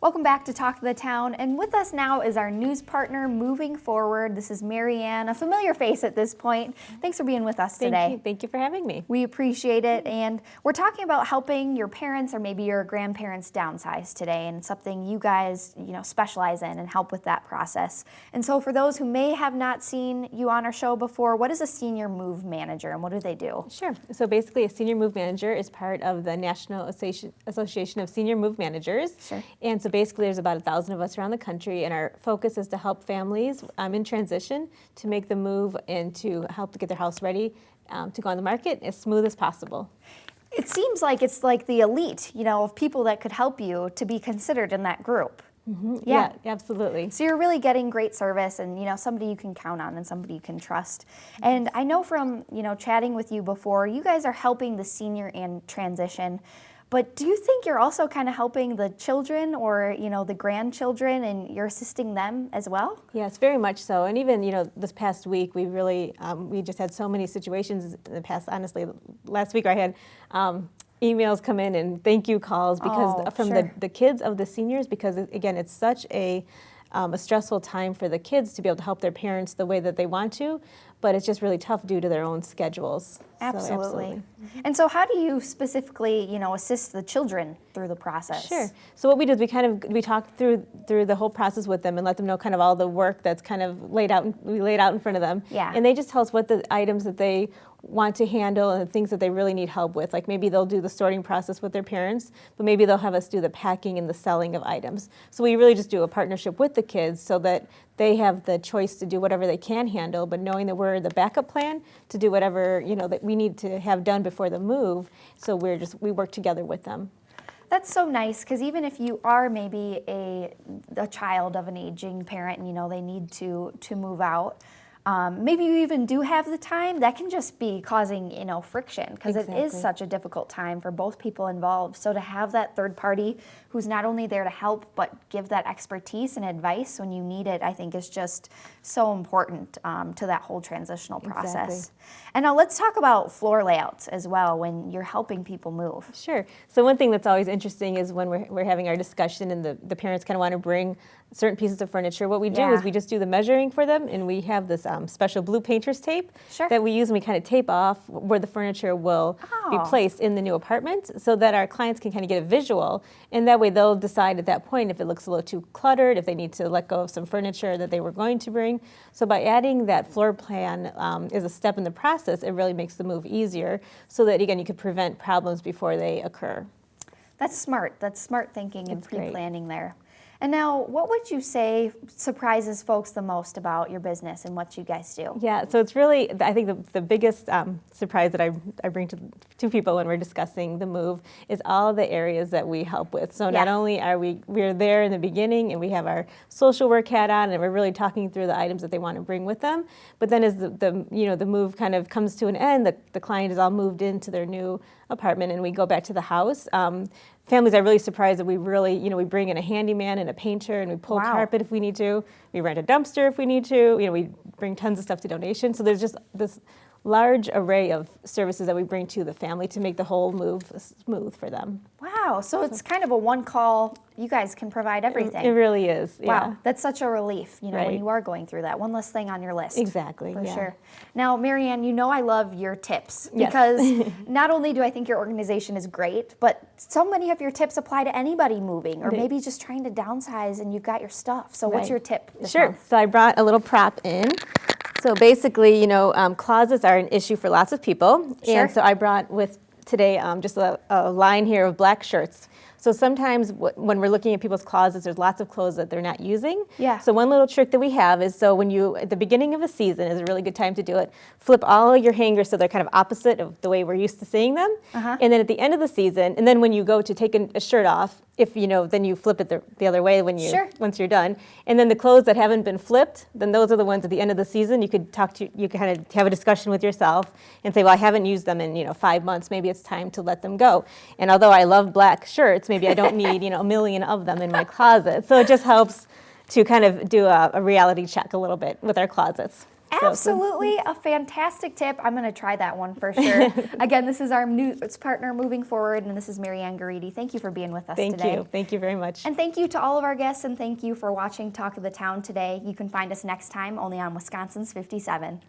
Welcome back to Talk of the Town, and with us now is our news partner moving forward. This is Marianne, a familiar face at this point. Thanks for being with us today. Thank you for having me. We appreciate it, and we're talking about helping your parents or maybe your grandparents downsize today, and it's something you guys, specialize in and help with that process. And so for those who may have not seen you on our show before, what is a senior move manager and what do they do? Sure. So basically a senior move manager is part of the National Association of Senior Move Managers. Sure. And so basically there's about 1,000 of us around the country, and our focus is to help families in transition to make the move and to help to get their house ready to go on the market as smooth as possible. It seems like it's like the elite, of people that could help you to be considered in that group. Mm-hmm. Yeah, absolutely. So you're really getting great service and, somebody you can count on and somebody you can trust. And I know from, chatting with you before, you guys are helping the senior and transition. But do you think you're also kind of helping the children or, the grandchildren, and you're assisting them as well? Yes, very much so. And even, this past week, we really, we just had so many situations in the past. Honestly, last week I had emails come in and thank you calls because from the kids of the seniors, because again, it's such a stressful time for the kids to be able to help their parents the way that they want to, but it's just really tough due to their own schedules. Absolutely. And so how do you specifically, assist the children through the process? Sure. So what we do is we talk through the whole process with them and let them know kind of all the work that's kind of laid out in front of them. Yeah. And they just tell us what the items that they want to handle and the things that they really need help with. Like maybe they'll do the sorting process with their parents, but maybe they'll have us do the packing and the selling of items. So we really just do a partnership with the kids so that they have the choice to do whatever they can handle, but knowing that we're the backup plan to do whatever, that we need to have done before the move. So we work together with them. That's so nice, because even if you are maybe a child of an aging parent and they need to move out, maybe you even do have the time, that can just be causing, friction, because It is such a difficult time for both people involved. So to have that third party who's not only there to help, but give that expertise and advice when you need it, I think is just so important to that whole transitional process. Exactly. And now let's talk about floor layouts as well when you're helping people move. Sure. So one thing that's always interesting is when we're having our discussion and the parents kind of want to bring certain pieces of furniture. What we do is we just do the measuring for them, and we have this special blue painter's tape that we use, and we kind of tape off where the furniture will be placed in the new apartment so that our clients can kind of get a visual, and that way they'll decide at that point if it looks a little too cluttered, if they need to let go of some furniture that they were going to bring. So by adding that floor plan as a step in the process, it really makes the move easier so that, again, you could prevent problems before they occur. That's smart. That's smart thinking and pre-planning there. And now, what would you say surprises folks the most about your business and what you guys do? Yeah, so it's really, I think the biggest surprise that I bring to people when we're discussing the move is all the areas that we help with. So not only are we're there in the beginning and we have our social work hat on and we're really talking through the items that they want to bring with them, but then as the move kind of comes to an end, the client is all moved into their new apartment and we go back to the house. Families are really surprised that we really, we bring in a handyman and a painter and we pull carpet if we need to. We rent a dumpster if we need to. We bring tons of stuff to donation. So there's just this large array of services that we bring to the family to make the whole move smooth for them. Wow, so it's kind of a one-call, you guys can provide everything. It really is, Wow, that's such a relief, when you are going through that. One less thing on your list. Exactly, For sure. Now, Marianne, I love your tips Yes. because not only do I think your organization is great, but so many of your tips apply to anybody moving or maybe just trying to downsize and you've got your stuff. So what's your tip this month? So I brought a little prop in. So basically, closets are an issue for lots of people. Sure. And so I brought with today just a line here of black shirts. So sometimes when we're looking at people's closets, there's lots of clothes that they're not using. Yeah. So one little trick that we have is so when at the beginning of a season is a really good time to do it, flip all your hangers so they're kind of opposite of the way we're used to seeing them. And then at the end of the season, and then when you go to take a shirt off, if then you flip it the other way once you're done. And then the clothes that haven't been flipped, then those are the ones at the end of the season you could kind of have a discussion with yourself and say, well, I haven't used them in 5 months. Maybe it's time to let them go. And although I love black shirts, maybe I don't need a million of them in my closet. So it just helps to kind of do a reality check a little bit with our closets. Absolutely, a fantastic tip. I'm going to try that one for sure. Again, this is our new partner moving forward, and this is Marianne Gariti. Thank you for being with us today. Thank you very much. And thank you to all of our guests, and thank you for watching Talk of the Town today. You can find us next time only on Wisconsin's 57.